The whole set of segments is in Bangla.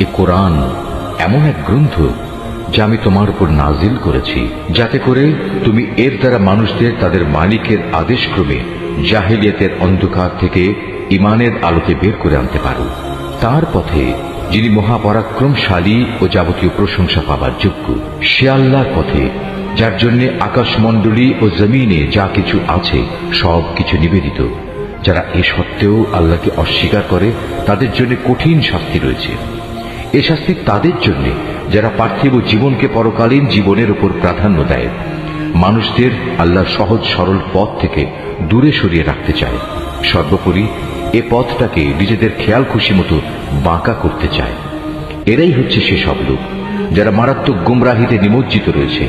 এ কোরআন এমন এক গ্রন্থ যা আমি তোমার উপর নাজিল করেছি, যাতে করে তুমি এর দ্বারা মানুষদের তাদের মালিকের আদেশক্রমে জাহেলিয়াতের অন্ধকার থেকে ইমানের আলোতে বের করে আনতে পারো, তার পথে যিনি মহাপরাক্রমশালী ও যাবতীয় প্রশংসা পাবার যোগ্য। সে আল্লাহর পথে যার জন্য আকাশমণ্ডলী ও জমিনে যা কিছু আছে সব কিছু নিবেদিত। যারা এ সত্ত্বেও আল্লাহকে অস্বীকার করে তাদের জন্য কঠিন শাস্তি রয়েছে। এ শাস্তি তাদের জন্য যারা পার্থিব জীবনকে পরকালীন জীবনের উপর প্রাধান্য দেয়, মানুষদের আল্লাহর সহজ সরল পথ থেকে দূরে সরিয়ে রাখতে চায়, সর্বোপরি এ পথটাকে নিজেদের খেয়াল খুশি মতো বাঁকা করতে চায়। এরাই হচ্ছে সেসব লোক যারা মারাত্মক গুমরাহিতে নিমজ্জিত রয়েছে।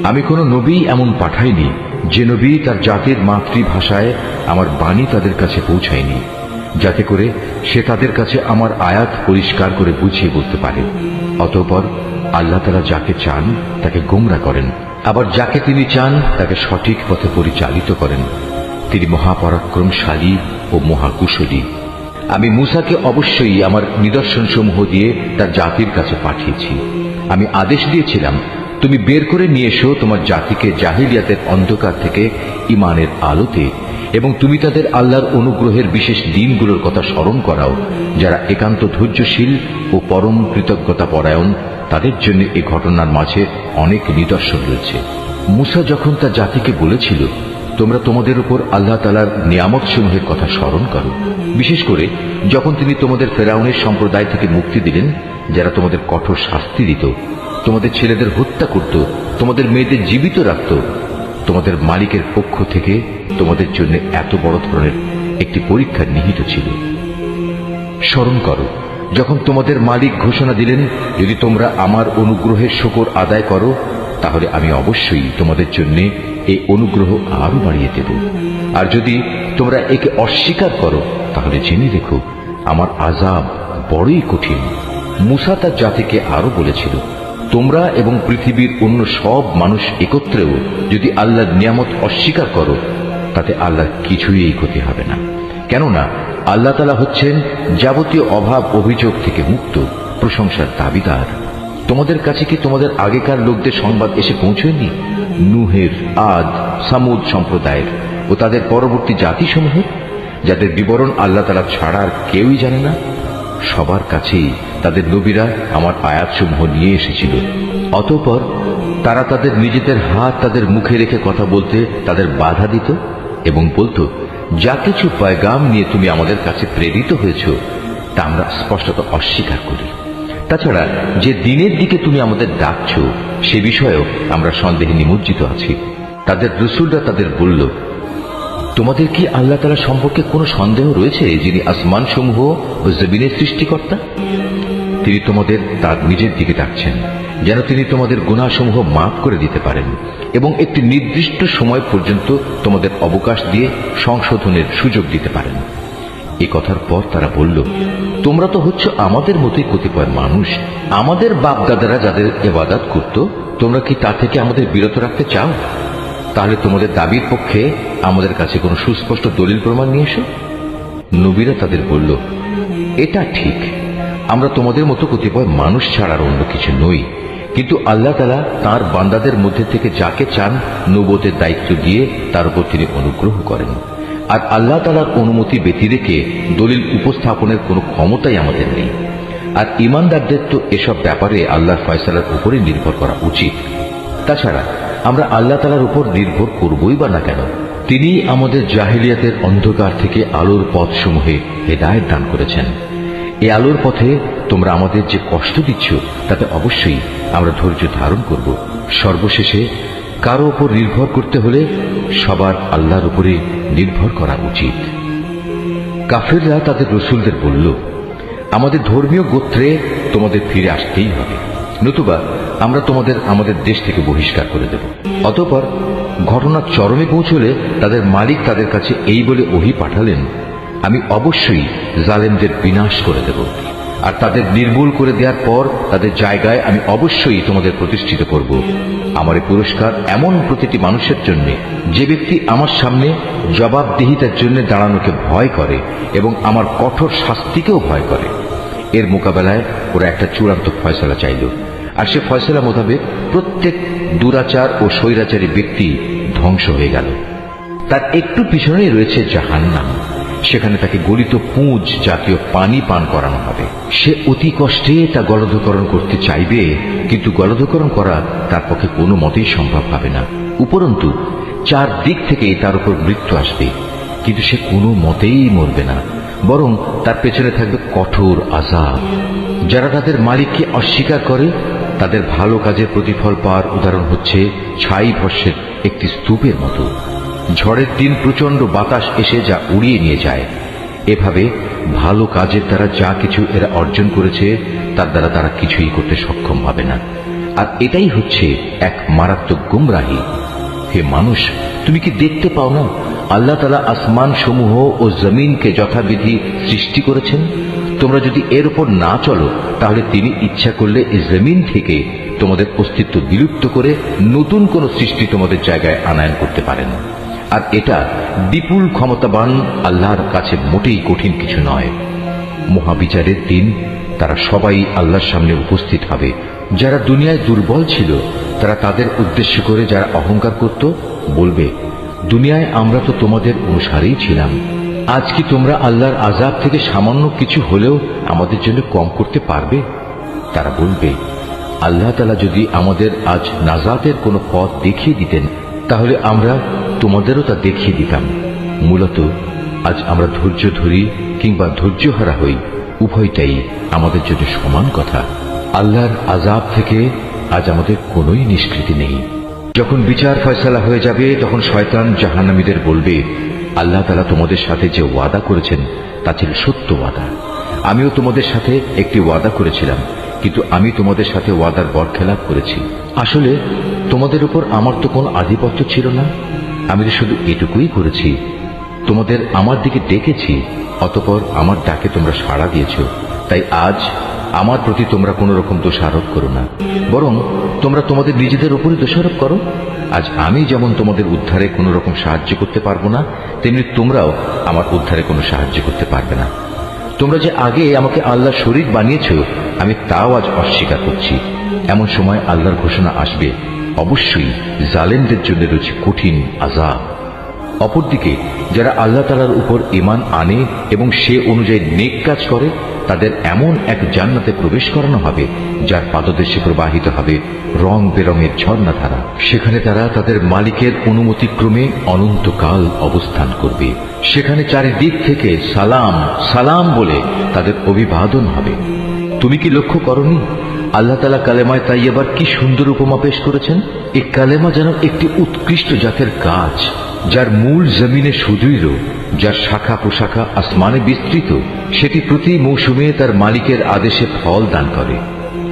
আমি কোনো নবী এমন পাঠাইনি যে নবী তার জাতির মাতৃভাষায় আমার বাণী তাদের কাছে পৌঁছায়নি, যাতে করে সে তাদের কাছে আমার আয়াত পরিষ্কার করে বুঝিয়ে বলতে পারে। অতঃপর আল্লাহ তাআলা যাকে চান তাকে গোমরা করেন, আবার যাকে তিনি চান তাকে সঠিক পথে পরিচালিত করেন। তিনি মহাপরাক্রমশালী ও মহাকুশলী। আমি মূসাকে অবশ্যই আমার নিদর্শন সমূহ দিয়ে তার জাতির কাছে পাঠিয়েছি। আমি আদেশ দিয়েছিলাম, তুমি বের করে নিয়ে এসো তোমার জাতিকে জাহিলিয়াতের অন্ধকার থেকে ইমানের আলোতে, এবং তুমি তাদের আল্লাহর অনুগ্রহের বিশেষ দিনগুলোর কথা স্মরণ করাও। যারা একান্ত ধৈর্যশীল ও পরম কৃতজ্ঞতা পরায়ণ, তাদের জন্য এই ঘটনার মাঝে অনেক নিদর্শন রয়েছে। মূসা যখন তার জাতিকে বলেছিল, তোমরা তোমাদের উপর আল্লাহ তাআলার নিয়ামত সমূহের কথা স্মরণ করো, বিশেষ করে যখন তিনি তোমাদের ফেরাউনের সম্প্রদায় থেকে মুক্তি দিলেন, যারা তোমাদের কঠোর শাস্তি দিত, তোমাদের ছেলেদের হত্যা করত, তোমাদের মেয়েদের জীবিত রাখত, তোমাদের মালিকের পক্ষ থেকে তোমাদের জন্য এত বড় ধরনের একটি পরীক্ষা নিহিত ছিল। স্মরণ করো যখন তোমাদের মালিক ঘোষণা দিলেন, যদি তোমরা আমার অনুগ্রহের শুকর আদায় করো তাহলে আমি অবশ্যই তোমাদের জন্য এই অনুগ্রহ আরো বাড়িয়ে দেব, আর যদি তোমরা একে অস্বীকার করো তাহলে জেনে রেখো আমার আযাব বড়ই কঠিন। মূসা তার জাতিকে আরো বলেছিল, তোমরা এবং পৃথিবীর অন্য সব মানুষ একত্রেও যদি আল্লাহর নিয়ামত অস্বীকার করো তাতে আল্লাহর কিছুই এই ক্ষতি হবে না, কেননা আল্লাহ তাআলা হচ্ছেন যাবতীয় অভাব অভিযোগ থেকে মুক্ত, প্রশংসার দাবিদার। তোমাদের কাছে কি তোমাদের আগেকার লোকদের সংবাদ এসে পৌঁছয়নি? নূহের, আদ, সামুদ সম্প্রদায়ের ও তাদের পরবর্তী জাতিসমূহের, যাদের বিবরণ আল্লাহ তাআলা ছাড়া আর কেউই জানে না। সবার কাছেই তাদের নবীরা আমার আয়াতসমূহ নিয়ে এসেছিল। অতঃপর তারা তাদের নিজেদের হাত তাদের মুখে রেখে কথা বলতে তাদের বাধা দিত এবং বলতো, যা কিছু পয়গাম নিয়ে তুমি আমাদের কাছে প্রেরিত হয়েছ তা আমরা স্পষ্টত অস্বীকার করি। তাছাড়া যে দিনের দিকে তুমি আমাদের ডাকছ সে বিষয়েও আমরা সন্দেহে নিমজ্জিত আছি। তাদের রাসূলরা তাদের বলল, তোমাদের কি আল্লাহ তাআলা সম্পর্কে কোনো সন্দেহ রয়েছে, যিনি আসমান সমূহ ও জমিনের সৃষ্টিকর্তা? তিনি তোমাদের তার নিজের দিকে ডাকছেন যেন তিনি তোমাদের গুনাহসমূহ মাফ করে দিতে পারেন এবং একটি নির্দিষ্ট সময় পর্যন্ত তোমাদের অবকাশ দিয়ে সংশোধনের সুযোগ দিতে পারেন। এ কথার পর তারা বলল, তোমরা তো হচ্ছে আমাদের মতোই কতিপয় মানুষ। আমাদের বাপ দাদারা যাদের ইবাদত করত, তোমরা কি তা থেকে আমাদের বিরত রাখতে চাও? তাহলে তোমাদের দাবির পক্ষে আমাদের কাছে কোনো সুস্পষ্ট দলিল প্রমাণ নিয়ে এসো। নবীরা তাদের বলল, এটা ঠিক, আমরা তোমাদের মতো কতিপয় মানুষ ছাড়ার অন্য কিছু নই, কিন্তু আল্লাহ তাআলা তাঁর বান্দাদের মধ্যে থেকে যাকে চান নবুয়তের দায়িত্ব দিয়ে তার উপর তিনি অনুগ্রহ করেন, আর আল্লাহ তাআলার অনুমতি ব্যতি রেখে দলিল উপস্থাপনের কোনো ক্ষমতাই আমাদের নেই। আর ঈমানদারদের তো এসব ব্যাপারে আল্লাহর ফয়সালার উপরে নির্ভর করা উচিত। তাছাড়া আমরা আল্লাহ তাআলার উপর নির্ভর করবই বা না কেন? তিনি আমাদের জাহিলিয়াতের অন্ধকার থেকে আলোর পথসমূহে হেদায়েত দান করেছেন। এই আলোর পথে তোমরা আমাদের যে কষ্ট দিচ্ছ তাতে অবশ্যই আমরা ধৈর্য ধারণ করব। সর্বশেষে কারো উপর নির্ভর করতে হলে সবার আল্লাহর উপরে নির্ভর করা উচিত। কাফেররা তাদের রাসূলদের বলল, আমাদের ধর্মীয় গোত্রে তোমাদের ফিরে আসতেই হবে, নতুবা আমরা তোমাদের আমাদের দেশ থেকে বহিষ্কার করে দেব। অতঃপর ঘটনা চরমে পৌঁছলে তাদের মালিক তাদের কাছে এই বলে ওহী পাঠালেন, আমি অবশ্যই জালেমদের বিনাশ করে দেব, আর তাদের নির্মূল করে দেওয়ার পর তাদের জায়গায় আমি অবশ্যই তোমাদের প্রতিষ্ঠিত করব। আমার এই পুরস্কার এমন প্রতিটি মানুষের জন্য যে ব্যক্তি আমার সামনে জবাবদিহিতার জন্য দাঁড়ানোকে ভয় করে এবং আমার কঠোর শাস্তিকেও ভয় করে। এর মোকাবেলায় ওরা একটা চূড়ান্ত ফয়সালা চাইল, আর সে ফয়সালা মোতাবেক প্রত্যেক দুরাচার ও স্বৈরাচারী ব্যক্তি ধ্বংস হয়ে গেল। তার একটু পিছনেই রয়েছে জাহান্নাম। সেখানে তাকে গলিত পুঁজ জাতীয় পানি পান করানো হবে। সে অতি কষ্টে তা গলধকরণ করতে চাইবে, কিন্তু গলধকরণ করা তার পক্ষে কোনো মতেই সম্ভব হবে না। উপরন্তু 4 দিক থেকে তার উপর মৃত্যু আসবে, কিন্তু সে কোনো মতেই মরবে না, বরং তার পেছনে থাকবে কঠোর আযাব। যারা তাদের মালিককে অস্বীকার করে তাদের ভালো কাজের প্রতিফল পাওয়ার উদাহরণ হচ্ছে ছাই ভস্যের একটি স্তূপের মতো। ঝড়ের দিন প্রচন্ড বাতাস এসে যা উড়িয়ে নিয়ে যায়। এভাবে ভালো কাজের দ্বারা যা কিছু এরা অর্জন করেছে তার দ্বারা তারা কিছুই করতে সক্ষম হবে না। আর এটাই হচ্ছে এক মারাত্মক গুমরাহি। হে মানুষ, তুমি কি দেখতে পাও না আল্লাহ তাআলা আসমান সমূহ ও জমিনকে যথাবিধি সৃষ্টি করেছেন? তোমরা যদি এর উপর না চলো তাহলে তিনি ইচ্ছা করলে এই জমিন থেকে তোমাদের অস্তিত্ব বিলুপ্ত করে নতুন কোন সৃষ্টি তোমাদের জায়গায় আনায়ন করতে পারেন। আর এটা বিপুল ক্ষমতাবান আল্লাহর কাছে মোটেই কঠিন কিছু নয়। মহাবিচারের দিন তারা সবাই আল্লাহর সামনে উপস্থিত হবে। যারা দুনিয়ায় দুর্বল ছিল তারা তাদের উদ্দেশ্য করে যারা অহংকার করত বলবে, দুনিয়ায় আমরা তো তোমাদের অনুসারেই ছিলাম, আজ কি তোমরা আল্লাহর আযাব থেকে সামান্য কিছু হলেও আমাদের জন্য কম করতে পারবে? তারা বলবে, আল্লাহ তাআলা যদি আমাদের আজ নাজাতের কোনো পথ দেখিয়ে দিতেন তাহলে আমরা তোমাদেরও তা দেখিয়ে দিতাম। মূলত আজ আমরা ধৈর্য ধরি কিংবা ধৈর্যহারা হই, উভয়টাই আমাদের জন্য সমান কথা। আল্লাহর আযাব থেকে আজ আমাদের কোনোই নিষ্কৃতি নেই। যখন বিচার ফয়সালা হয়ে যাবে তখন শয়তান জাহান্নামীদের বলবে, আল্লাহ তাআলা তোমাদের সাথে যে ওয়াদা করেছেন তা ছিল সত্য ওয়াদা। আমিও তোমাদের সাথে একটি ওয়াদা করেছিলাম, কিন্তু আমি তোমাদের সাথে ওয়াদার বরখেলাপ করেছি। আসলে তোমাদের উপর আমার তো কোনো আধিপত্য ছিল না, আমি তো শুধু এটুকুই করেছি, তোমাদের আমার দিকে ডেকেছি, অতঃপর আমার ডাকে তোমরা সাড়া দিয়েছ। তাই আজ আমার প্রতি তোমরা কোন রকম দোষারোপ করো না, বরং তোমরা তোমাদের নিজেদের উপরই দোষারোপ করো। আজ আমি যেমন তোমাদের উদ্ধারে কোন রকম সাহায্য করতে পারবো না, তেমনি তোমরাও আমার উদ্ধারে কোনো সাহায্য করতে পারবে না। তোমরা যে আগে আমাকে আল্লাহ শরীক বানিয়েছ আমি তাও আজ অস্বীকার করছি। এমন সময় আল্লাহর ঘোষণা আসবে, অবশ্যই জালেমদের জন্য রয়েছে কঠিন আযাব। অপরদিকে যারা আল্লাহ তাআলার উপর ঈমান আনে এবং সে অনুযায়ী নেক কাজ করে তাদের এমন এক জান্নাতে প্রবেশ করানো হবে যার পাদদেশে প্রবাহিত হবে রং বেরঙের ঝর্ণাধারা। সেখানে তারা তাদের মালিকের অনুমতিক্রমে অনন্তকাল অবস্থান করবে। সেখানে চারিদিক থেকে সালাম সালাম বলে তাদের অভিবাদন হবে। তুমি কি লক্ষ্য করনি আল্লাহ তাআলা কালেমায়ে তাইয়্যিবার কি সুন্দর উপমা পেশ করেছেন? এই কালেমা যেন একটি উৎকৃষ্ট জাতের গাছ, যার মূল জমিনে সুদৃঢ়, যার শাখা প্রশাখা আসমানে বিস্তৃত। সেটি প্রতি মৌসুমে তার মালিকের আদেশে ফল দান করে।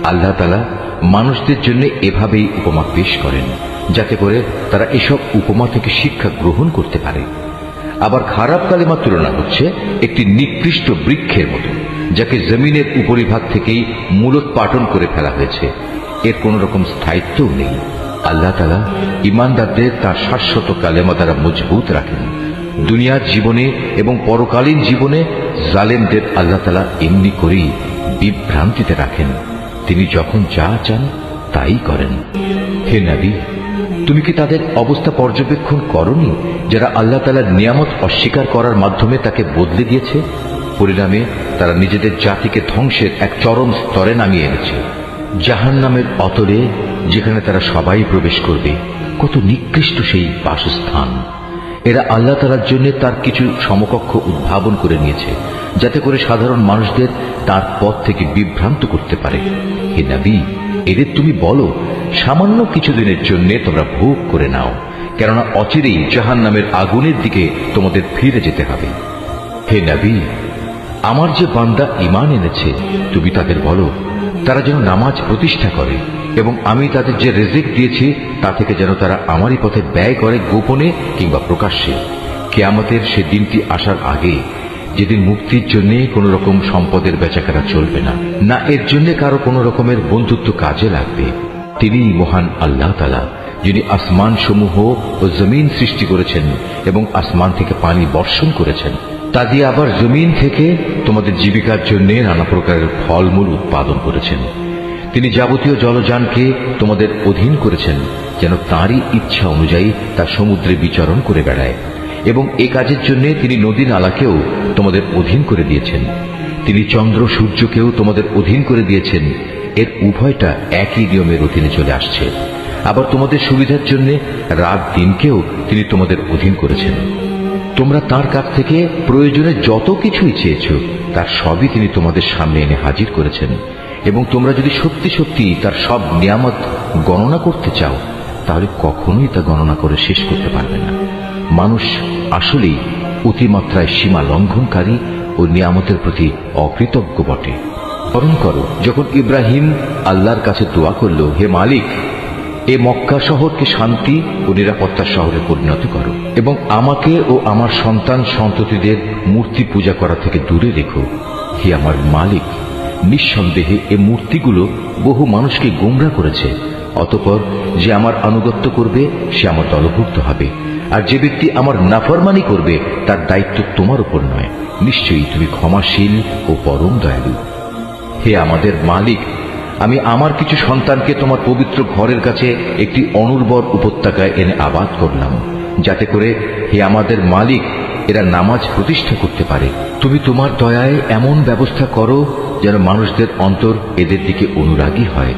আল্লাহ তাআলা মানুষদের জন্য এভাবেই উপমা পেশ করেন, যাতে করে তারা এসব উপমা থেকে শিক্ষা গ্রহণ করতে পারে। আবার খারাপ কালেমার তুলনা হচ্ছে একটি নিকৃষ্ট বৃক্ষের মতো, যাকে জমিনের উপরিভাগ থেকেই মূলোৎপাটন করে ফেলা হয়েছে। এর কোন রকম স্থায়িত্বও নেই। আল্লাহ তাআলা ঈমানদারদের তার শাশ্বত কালেমা দ্বারা মজবুত রাখেন। দুনিয়ার জীবনে এবং পরকালীন জীবনে জালেমদের আল্লাহ তাআলা এমনি করেই বিভ্রান্তিতে রাখেন। তিনি যখন যা চান তাই করেন। হে নবী, তুমি কি তাদের অবস্থা পর্যবেক্ষণ করনি যারা আল্লাহ তাআলার নিয়ামত অস্বীকার করার মাধ্যমে তাকে বদলে দিয়েছে? পরিণামে তারা নিজেদের জাতিকে ধ্বংসের এক চরম স্তরে নামিয়ে এনেছে। জাহান্নামের অতলে, যেখানে তারা সবাই প্রবেশ করবে। কত নিকৃষ্ট সেই বাসস্থান! এরা আল্লাহ তাআলার জন্য তার কিছু সমকক্ষ উদ্ভাবন করে নিয়েছে, যাতে করে সাধারণ মানুষদের তার পথ থেকে বিভ্রান্ত করতে পারে। হে নবী, এদের তুমি বলো, সামান্য কিছুদিনের জন্য তোমরা ভোগ করে নাও, কেননা অচিরেই জাহান্নামের আগুনের দিকে তোমাদের ফিরে যেতে হবে। হে নবী, আমার যে বান্দা ঈমান এনেছে তুমি তাদের বলো তারা যেন নামাজ প্রতিষ্ঠা করে এবং আমি তাদের যে রিজিক দিয়েছি তা থেকে যেন তারা আমারই পথে ব্যয় করে, গোপনে কিংবা প্রকাশ্যে। কিয়ামতের সে দিনটি আসার আগে, যেদিন মুক্তির জন্য কোন রকম সম্পদের বেচাকেনা চলবে না, না এর জন্য কারো কোন রকমের বন্ধুত্ব কাজে লাগবে। তিনিই মহান আল্লাহ তাআলা, যিনি আসমান সমূহ ও জমিন সৃষ্টি করেছেন এবং আসমান থেকে পানি বর্ষণ করেছেন। তা দিয়ে আবার জমিন থেকে তোমাদের জীবিকার জন্য নানা প্রকারের ফলমূল উৎপাদন করেছেন। তিনি যাবতীয় জলযানকে তোমাদের অধীন করেছেন, যেন তাঁরই ইচ্ছা অনুযায়ী তা সমুদ্রে বিচরণ করে বেড়ায়, এবং এ কাজের জন্য তিনি নদী নালাকেও তোমাদের অধীন করে দিয়েছেন। তিনি চন্দ্র সূর্যকেও তোমাদের অধীন করে দিয়েছেন। এর উভয়টা একই নিয়মের অধীনে চলে আসছে। আবার তোমাদের সুবিধার জন্য রাত দিনকেও তিনি তোমাদের অধীন করেছেন। তোমরা তার কাছ থেকে প্রয়োজনে যত কিছুই চেয়েছ তার সবই তিনি তোমাদের সামনে এনে হাজির করেছেন। এবং তোমরা যদি সত্যি সত্যি তার সব নিয়ামত গণনা করতে চাও, তাহলে কখনোই তা গণনা করে শেষ করতে পারবে না। মানুষ আসলেই অতিমাত্রায় সীমা লঙ্ঘনকারী ও নিয়ামতের প্রতি অকৃতজ্ঞ বটে। স্মরণ করো, যখন ইব্রাহিম আল্লাহর কাছে দোয়া করল, হে মালিক, এ মক্কা শহরকে শান্তি ও নিরাপত্তার শহরে পরিণত করো, এবং আমাকে ও আমার সন্তান সন্ততিদের মূর্তি পূজা করা থেকে দূরে রেখো। হে আমার মালিক, নিঃসন্দেহে এ মূর্তিগুলো বহু মানুষকে গোমরা করেছে। অতঃপর যে আমার আনুগত্য করবে সে আমার দলভুক্ত হবে, আর যে ব্যক্তি আমার নাফরমানি করবে তার দায়িত্ব তোমার উপর নয়। নিশ্চয়ই তুমি ক্ষমাশীল ও পরম দয়ালু। হে আমাদের মালিক, আমি আমার কিছু সন্তানকে তোমার পবিত্র ঘরের কাছে একটি অনুর্বর উপত্যকায় এনে আবাদ করলাম, যাতে করে হে আমাদের মালিক এরা নামাজ প্রতিষ্ঠা করতে পারে। তুমি তোমার দয়ায় এমন ব্যবস্থা করো যেন মানুষদের অন্তর এদের দিকে অনুরাগী হয়।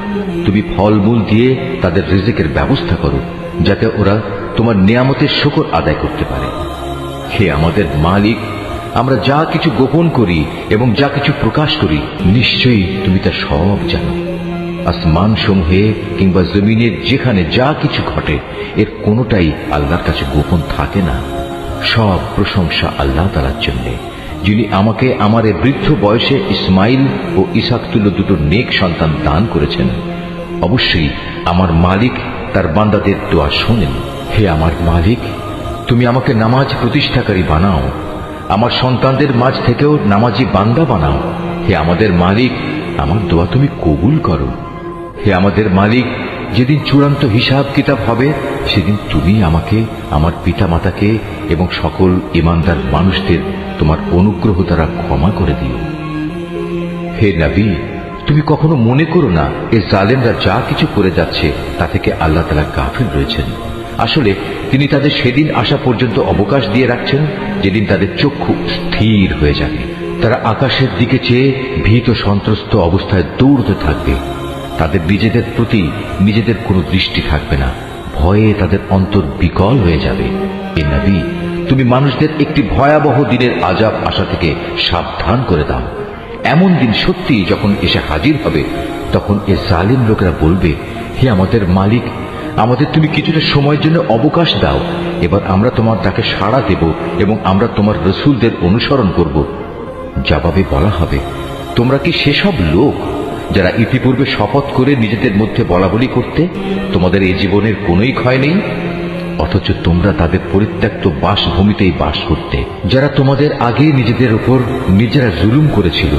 তুমি ফলমূল দিয়ে তাদের রিজিকের ব্যবস্থা করো, যাতে ওরা তোমার নিয়ামতের শুকর আদায় করতে পারে। হে আমাদের মালিক, আমরা যা কিছু গোপন করি এবং যা কিছু প্রকাশ করি, নিশ্চয়ই তুমি তা সব জানো। আসমান সমূহে কিংবা জমিনের যেখানে যা কিছু ঘটে, এর কোনোটাই আল্লাহর কাছে গোপন থাকে না। সব প্রশংসা আল্লাহ তাআলার জন্য, যিনি আমাকে আমার এই বৃদ্ধ বয়সে ইসমাইল ও ইসহাক তুল্য দুটো নেক সন্তান দান করেছেন। অবশ্যই আমার মালিক তার বান্দাদের দোয়া শোনেন। হে আমার মালিক, তুমি আমাকে নামাজ প্রতিষ্ঠাকারী বানাও, আমার সন্তানদের মাঝ থেকেও নামাজি বান্দা বানাও। হে আমাদের মালিক, আমার দোয়া তুমি কবুল করো। হে আমাদের মালিক, যেদিন চূড়ান্ত হিসাব কিতাব হবে, সেদিন তুমি আমাকে, আমার পিতা মাতাকে এবং সকল ঈমানদার মানুষদের তোমার অনুগ্রহ দ্বারা ক্ষমা করে দিও। হে নবী, তুমি কখনো মনে করো না এ জালেমরা যা কিছু করে যাচ্ছে তা থেকে আল্লাহ তাআলা গাফিল রয়েছেন। আসলে তিনি তাদের সেদিন আসা পর্যন্ত অবকাশ দিয়ে রাখছেন, যেদিন তাদের চক্ষু স্থির হয়ে যাবে। তারা আকাশের দিকে চেয়ে ভীত সন্ত্রস্ত অবস্থায় দৌড়তে থাকবে। তাদের নিজেদের প্রতি নিজেদের কোনো দৃষ্টি থাকবে না, ভয়ে তাদের অন্তর বিকল হয়ে যাবে। হে নবী, তুমি মানুষদের একটি ভয়াবহ দিনের আযাব আসা থেকে সাবধান করে দাও। এমন দিন সত্যি যখন এসে হাজির হবে, তখন এ জালিম লোকেরা বলবে, হে আমাদের মালিক, আমাদের তুমি কিছুটা সময়ের জন্য অবকাশ দাও, এবার আমরা তোমার ডাকে সাড়া দেব এবং আমরা তোমার রসুলদের অনুসরণ করব। জবাবে বলা হবে, তোমরা কি সেসব লোক যারা ইতিপূর্বে শপথ করে নিজেদের মধ্যে বলাবলি করতে তোমাদের এই জীবনের কোনোই ক্ষয় নেই, অথচ তোমরা তাদের পরিত্যক্ত বাসভূমিতেই বাস করতে, যারা তোমাদের আগে নিজেদের উপর নিজেরা জুলুম করেছিল,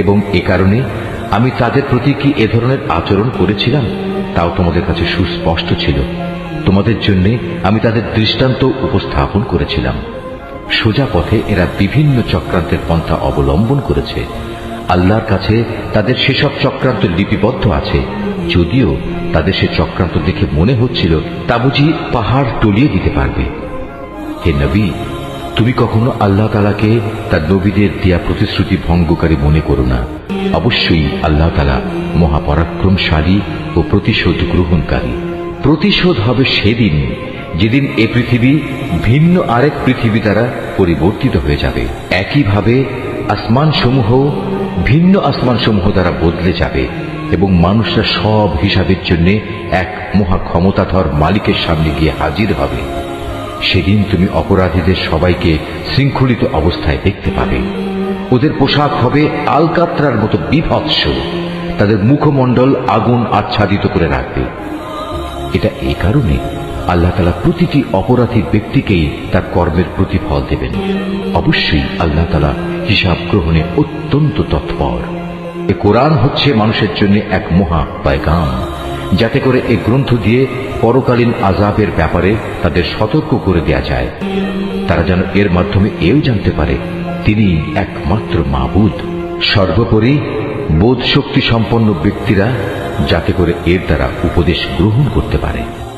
এবং এ কারণে আমি তাদের প্রতি কি এ ধরনের আচরণ করেছিলাম তাও তোমাদের কাছে সুস্পষ্ট ছিল। তোমাদের জন্য আমি তাদের দৃষ্টান্ত উপস্থাপন করেছিলাম। সোজা পথে এরা বিভিন্ন চক্রান্তের পন্থা অবলম্বন করেছে। আল্লাহর কাছে তাদের সেসব চক্রান্ত লিপিবদ্ধ আছে, যদিও তাদের সে চক্রান্ত দেখে মনে হচ্ছিল তা বুঝি পাহাড় টলিয়ে দিতে পারবে। হে নবী, তুমি কখনো আল্লাহ তাআলাকে তার নবীদের দেয়া প্রতিশ্রুতি ভঙ্গকারী মনে করো না। অবশ্যই আল্লাহ তাআলা মহাপরাক্রমশালী ও প্রতিশোধ গ্রহণকারী। প্রতিশোধ হবে সেদিন যেদিন এ পৃথিবী ভিন্ন আরেক পৃথিবী দ্বারা পরিবর্তিত হয়ে যাবে। একইভাবে আসমানসমূহ ভিন্ন আসমানসমূহ দ্বারা বদলে যাবে এবং মানুষরা সব হিসাবের জন্য এক মহা ক্ষমতাধর মালিকের সামনে গিয়ে হাজির হবে। সেদিন তুমি অপরাধীদের সবাইকে শৃঙ্খলিত অবস্থায় দেখতে পাবে। ওদের পোশাক হবে আলকাত্রার মতো বিভৎস, তাদের মুখমণ্ডল আগুন আচ্ছাদিত করে রাখবে। এটা এই কারণে আল্লাহ তাআলা প্রতিটি অপরাধী ব্যক্তিকেই তার কর্মের প্রতিফল দেবেন। অবশ্যই আল্লাহ তাআলা হিসাব গ্রহণে অত্যন্ত তৎপর। এ কোরআন হচ্ছে মানুষের জন্য এক মহা পয়গাম, যাতে করে এই গ্রন্থ দিয়ে পরকালীন আযাবের ব্যাপারে তাদের সতর্ক করে দেয়া যায়। তারা যেন এর মাধ্যমে এও জানতে পারে তিনি একমাত্র মাবুদ। সর্বোপরি বোধ শক্তি সম্পন্ন ব্যক্তিরা যাতে করে এর দ্বারা উপদেশ গ্রহণ করতে পারে।